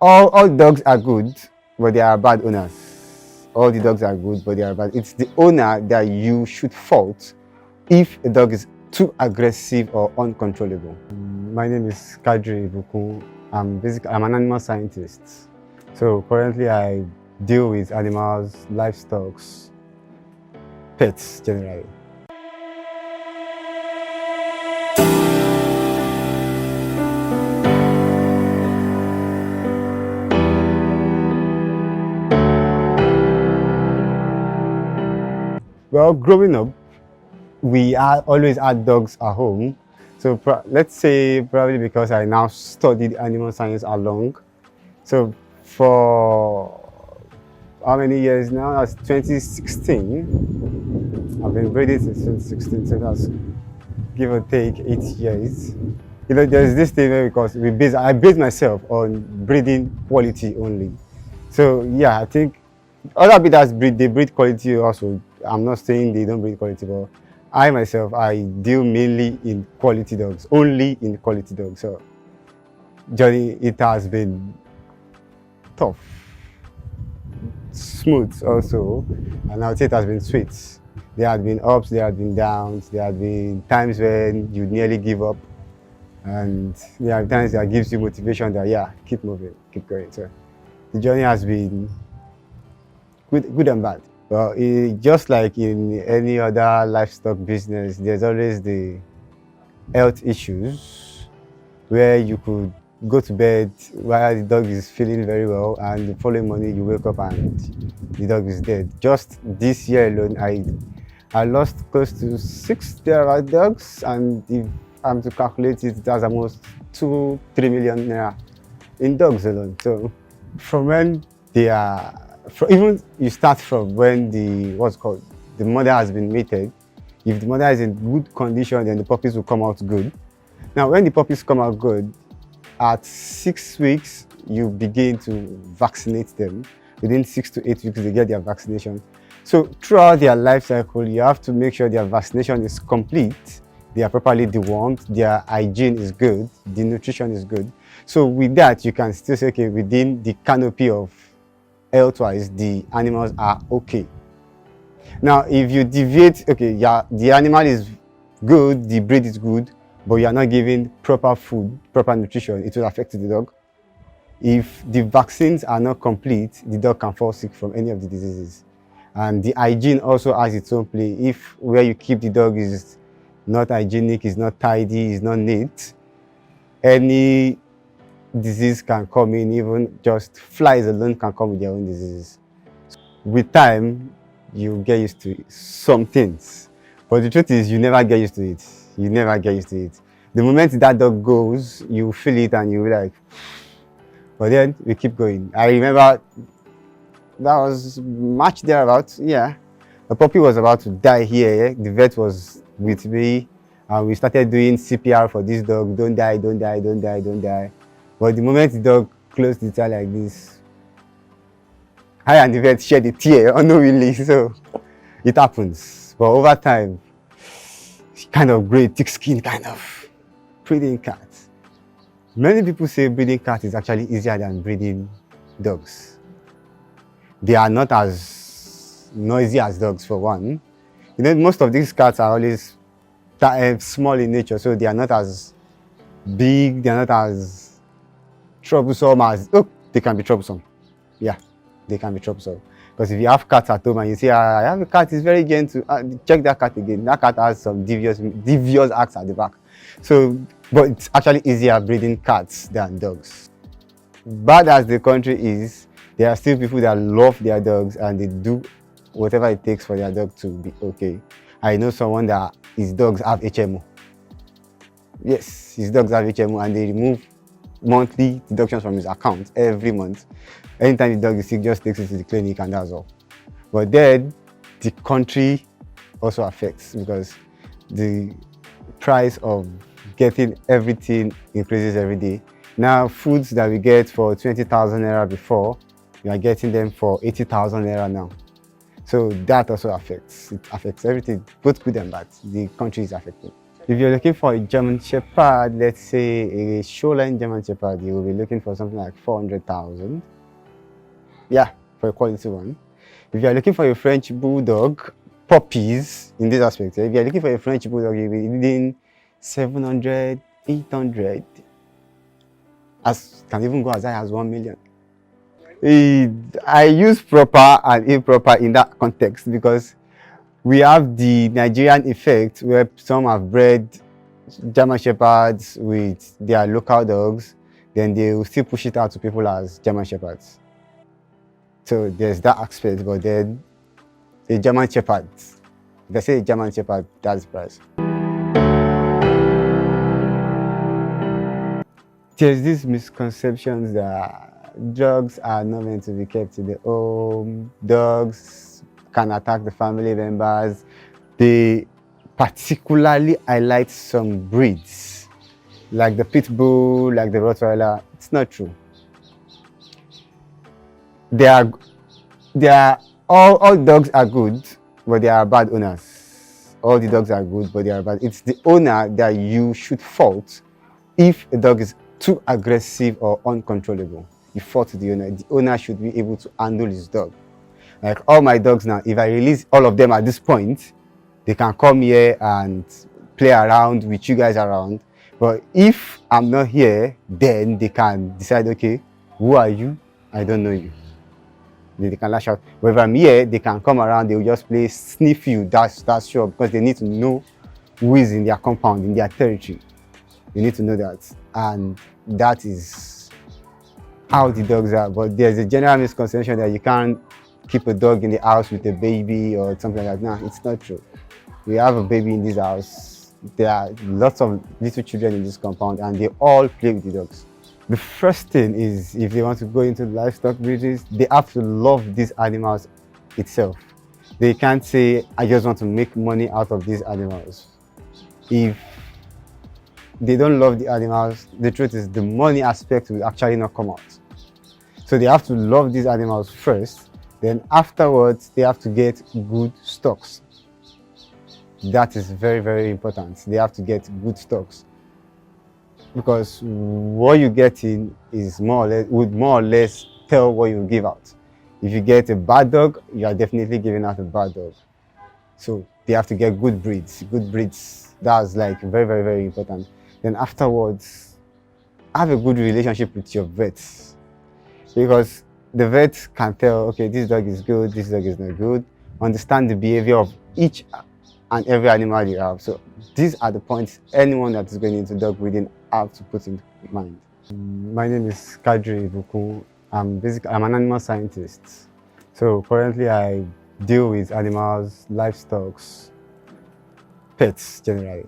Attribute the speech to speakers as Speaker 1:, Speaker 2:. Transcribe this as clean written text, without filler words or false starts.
Speaker 1: All dogs are good, but they are bad owners. All the dogs are good, but they are bad. It's the owner that you should fault if a dog is too aggressive or uncontrollable. My name is Kadri Ibukun. I'm an animal scientist. So currently I deal with animals, livestock, pets generally. Well, growing up, we always had dogs at home. So let's say probably because I now studied animal science along. So for how many years now? That's 2016. I've been breeding since 2016, so that's give or take 8 years. You know, there's this thing because I base myself on breeding quality only. So yeah, I think other breeders they breed quality also. I'm not saying they don't breed quality, but I myself, I deal mainly in quality dogs, only in quality dogs. So journey, it has been tough, smooth also, and I would say it has been sweet. There have been ups, there have been downs, there have been times when you nearly give up, and there are times that gives you motivation that yeah, keep moving, keep going. So the journey has been good and bad. Well, just like in any other livestock business, there's always the health issues where you could go to bed while the dog is feeling very well, and the following morning you wake up and the dog is dead. Just this year alone, I lost close to 6 thereabout dogs, and if I'm to calculate it, that's almost 2-3 million naira in dogs alone. So from when they are, even you start from when the mother has been mated. If the mother is in good condition, then the puppies will come out good. Now, when the puppies come out good, at 6 weeks, you begin to vaccinate them. Within 6 to 8 weeks, they get their vaccination. So throughout their life cycle, you have to make sure their vaccination is complete, they are properly dewormed, their hygiene is good, the nutrition is good. So with that, you can still say, okay, within the canopy of health-wise, the animals are okay. Now, if you deviate, okay, yeah, the animal is good, the breed is good, but you are not giving proper food, proper nutrition, it will affect the dog. If the vaccines are not complete, the dog can fall sick from any of the diseases. And the hygiene also has its own play. If where you keep the dog is not hygienic, is not tidy, is not neat, any disease can come in. Even just flies alone can come with their own diseases. With time, you get used to some things, but the truth is you never get used to it. You never get used to it. The moment that dog goes, you feel it and you're like, but then we keep going. I remember that was March thereabouts. Yeah, the puppy was about to die here. The vet was with me, and we started doing CPR for this dog. Don't die, don't die, don't die, don't die. But the moment the dog closed its eye like this, I and the vet shed a tear unknowingly. So it happens. But over time, kind of grey, thick skin, kind of breeding cat. Many people say breeding cat is actually easier than breeding dogs. They are not as noisy as dogs, for one. You know, most of these cats are always small in nature, so they are not as big, they are not as troublesome as, they can be troublesome. Yeah, they can be troublesome. Because if you have cats at home and you say, I have a cat, it's very gentle, check that cat again. That cat has some devious acts at the back. So, but it's actually easier breeding cats than dogs. Bad as the country is, there are still people that love their dogs and they do whatever it takes for their dog to be okay. I know someone that his dogs have HMO. Yes, his dogs have HMO, and they remove monthly deductions from his account every month. Anytime the dog is sick, just takes it to the clinic and that's all. But then the country also affects, because the price of getting everything increases every day. Now, foods that we get for 20,000 naira before, we are getting them for 80,000 naira now. So that also affects. It affects everything, both good and bad. The country is affected. If you're looking for a German Shepherd, let's say a show-line German Shepherd, you will be looking for something like 400,000. Yeah, for a quality one. If you're looking for a French Bulldog, puppies in this aspect, if you're looking for a French Bulldog, you'll be needing 700, 800. As can even go as high as 1 million. I use proper and improper in that context because we have the Nigerian effect where some have bred German Shepherds with their local dogs, then they will still push it out to people as German Shepherds. So there's that aspect, but then a German Shepherd, if I say a German Shepherd, that's the price. There's these misconceptions that dogs are not meant to be kept in the home, dogs can attack the family members. They particularly highlight some breeds, like the Pit Bull, like the Rottweiler. It's not true. All dogs are good, but they are bad owners. All the dogs are good, but they are bad. It's the owner that you should fault if a dog is too aggressive or uncontrollable. You fault the owner. The owner should be able to handle his dog. Like all my dogs now, if I release all of them at this point, they can come here and play around with you guys around. But if I'm not here, then they can decide, okay, who are you? I don't know you. They can lash out. But if I'm here, they can come around, they will just play, sniff you, that's sure, because they need to know who is in their compound, in their territory. You need to know that. And that is how the dogs are. But there's a general misconception that you can't keep a dog in the house with a baby or something like that. No, it's not true. We have a baby in this house. There are lots of little children in this compound and they all play with the dogs. The first thing is, if they want to go into livestock breeding, they have to love these animals itself. They can't say, I just want to make money out of these animals. If they don't love the animals, the truth is the money aspect will actually not come out. So they have to love these animals first, then afterwards they have to get good stocks. That is very, very important. They have to get good stocks. Because what you get in is would more or less tell what you give out. If you get a bad dog, you are definitely giving out a bad dog. So they have to get good breeds. Good breeds, that's like very, very, very important. Then afterwards, have a good relationship with your vets. Because the vet can tell, okay, this dog is good, this dog is not good. Understand the behavior of each and every animal you have. So these are the points anyone that is going into dog breeding have to put in mind. My name is Kadri Ibuku. I'm an animal scientist. So currently I deal with animals, livestock, pets generally.